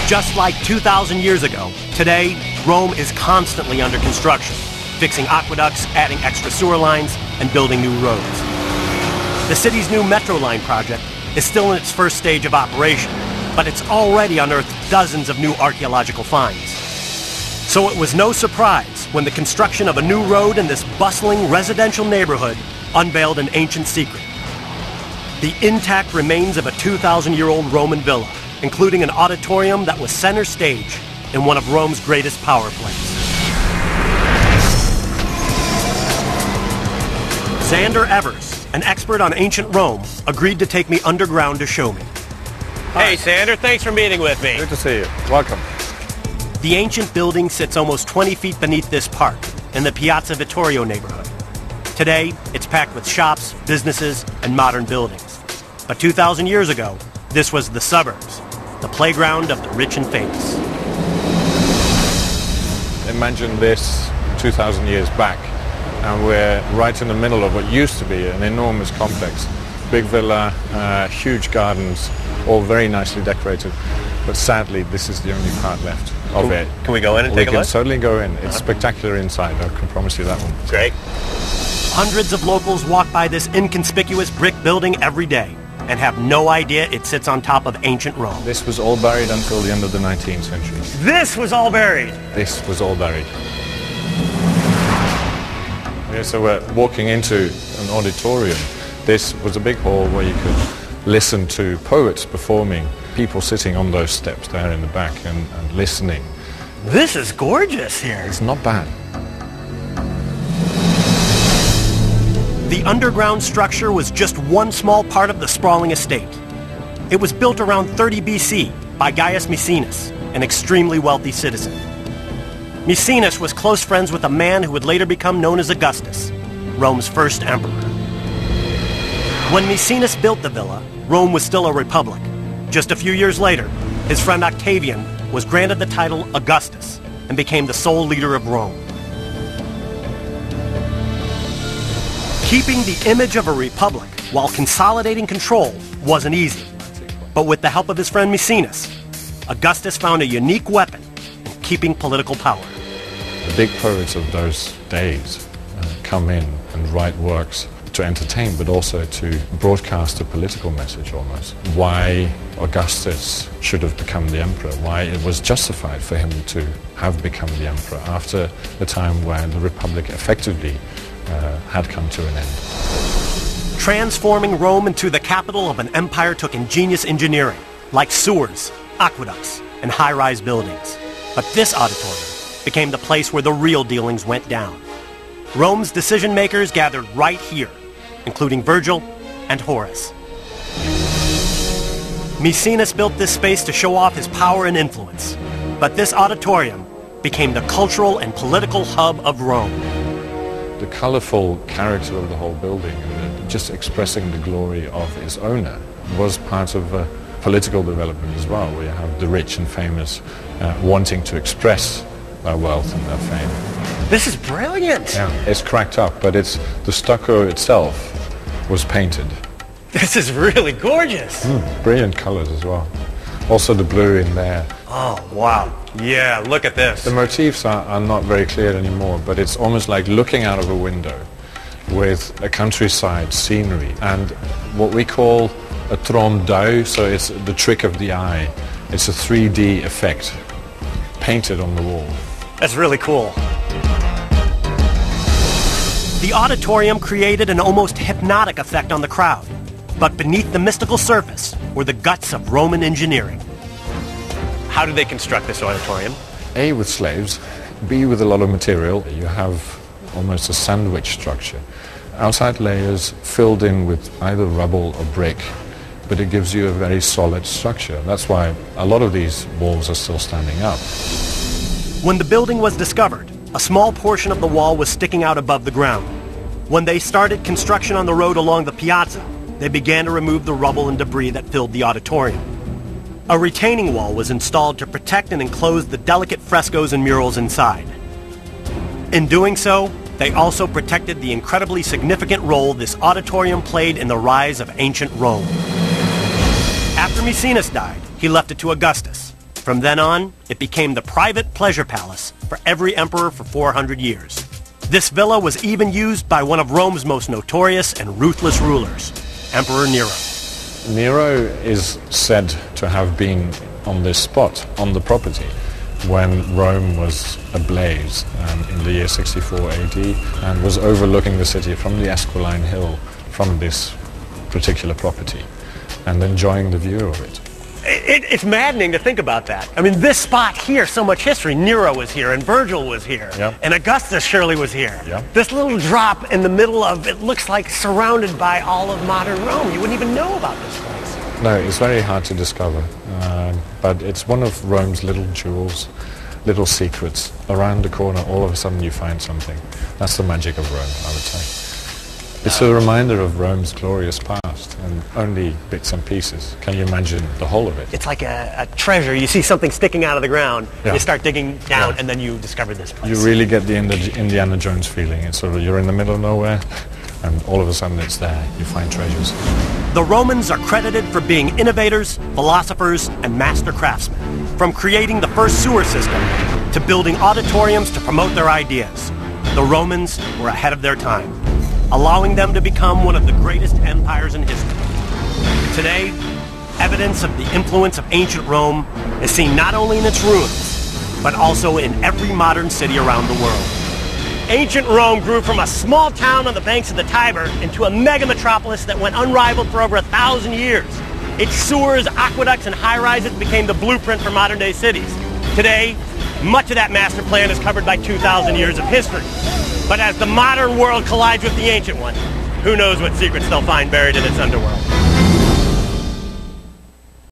Just like 2,000 years ago, today, Rome is constantly under construction, fixing aqueducts, adding extra sewer lines, and building new roads. The city's new metro line project is still in its first stage of operation, but it's already unearthed dozens of new archaeological finds. So it was no surprise when the construction of a new road in this bustling residential neighborhood unveiled an ancient secret. The intact remains of a 2,000-year-old Roman villa, including an auditorium that was center stage in one of Rome's greatest power plays. Xander Evers, an expert on ancient Rome, agreed to take me underground to show me. Hey, Xander, thanks for meeting with me. Good to see you. Welcome. The ancient building sits almost 20 feet beneath this park in the Piazza Vittorio neighborhood. Today, it's packed with shops, businesses, and modern buildings. But 2,000 years ago, this was the suburbs, the playground of the rich and famous. Imagine this 2,000 years back, and we're right in the middle of what used to be an enormous complex. Big villa, huge gardens, all very nicely decorated. But sadly, this is the only part left of it. Can we go in and take a look? We can certainly go in. It's spectacular inside, I can promise you that one. Great. Hundreds of locals walk by this inconspicuous brick building every day and have no idea it sits on top of ancient Rome. This was all buried until the end of the 19th century. This was all buried? This was all buried. Yeah, so we're walking into an auditorium. This was a big hall where you could listen to poets performing, people sitting on those steps there in the back and listening. This is gorgeous here. It's not bad. The underground structure was just one small part of the sprawling estate. It was built around 30 BC by Gaius Maecenas, an extremely wealthy citizen. Maecenas was close friends with a man who would later become known as Augustus, Rome's first emperor. When Maecenas built the villa, Rome was still a republic. Just a few years later, his friend Octavian was granted the title Augustus and became the sole leader of Rome. Keeping the image of a republic while consolidating control wasn't easy. But with the help of his friend Maecenas, Augustus found a unique weapon in keeping political power. The big poets of those days come in and write works to entertain, but also to broadcast a political message almost. Why Augustus should have become the emperor, why it was justified for him to have become the emperor after the time where the republic effectively had come to an end. Transforming Rome into the capital of an empire took ingenious engineering, like sewers, aqueducts, and high-rise buildings. But this auditorium became the place where the real dealings went down. Rome's decision-makers gathered right here, including Virgil and Horace. Maecenas built this space to show off his power and influence, but this auditorium became the cultural and political hub of Rome. The colorful character of the whole building, and just expressing the glory of its owner, was part of political development as well, where you have the rich and famous wanting to express their wealth and their fame. This is brilliant! Yeah, it's cracked up, but the stucco itself was painted. This is really gorgeous! Brilliant colors as well. Also the blue in there. Oh, wow. Yeah, look at this. The motifs are not very clear anymore, but it's almost like looking out of a window with a countryside scenery and what we call a trompe d'œil, so it's the trick of the eye. It's a 3D effect painted on the wall. That's really cool. The auditorium created an almost hypnotic effect on the crowd, but beneath the mystical surface were the guts of Roman engineering. How did they construct this auditorium? A, with slaves, B, with a lot of material. You have almost a sandwich structure. Outside layers filled in with either rubble or brick, but it gives you a very solid structure. That's why a lot of these walls are still standing up. When the building was discovered, a small portion of the wall was sticking out above the ground. When they started construction on the road along the piazza, they began to remove the rubble and debris that filled the auditorium. A retaining wall was installed to protect and enclose the delicate frescoes and murals inside. In doing so, they also protected the incredibly significant role this auditorium played in the rise of ancient Rome. After Maecenas died, he left it to Augustus, From then on, it became the private pleasure palace for every emperor for 400 years. This villa was even used by one of Rome's most notorious and ruthless rulers, Emperor Nero. Nero is said to have been on this spot, on the property, when Rome was ablaze in the year 64 AD and was overlooking the city from the Esquiline Hill from this particular property and enjoying the view of it. It's maddening to think about that. I mean, this spot here, so much history. Nero was here, and Virgil was here, Yep. and Augustus surely was here. Yep. This little drop in the middle of, it looks like surrounded by all of modern Rome. You wouldn't even know about this place. No, it's very hard to discover, but it's one of Rome's little jewels, little secrets. Around the corner, all of a sudden you find something. That's the magic of Rome, I would say. It's a reminder of Rome's glorious past, and only bits and pieces. Can you imagine the whole of it? It's like a treasure. You see something sticking out of the ground, Yeah. you start digging down, Yeah. and then you discover this place. You really get the Indiana Jones feeling. It's sort of, you're in the middle of nowhere, and all of a sudden it's there. You find treasures. The Romans are credited for being innovators, philosophers, and master craftsmen. From creating the first sewer system to building auditoriums to promote their ideas, the Romans were ahead of their time, allowing them to become one of the greatest empires in history. Today, evidence of the influence of ancient Rome is seen not only in its ruins, but also in every modern city around the world. Ancient Rome grew from a small town on the banks of the Tiber into a mega metropolis that went unrivaled for over 1,000 years. Its sewers, aqueducts, and high-rises became the blueprint for modern-day cities. Today, much of that master plan is covered by 2,000 years of history. But as the modern world collides with the ancient one, who knows what secrets they'll find buried in its underworld.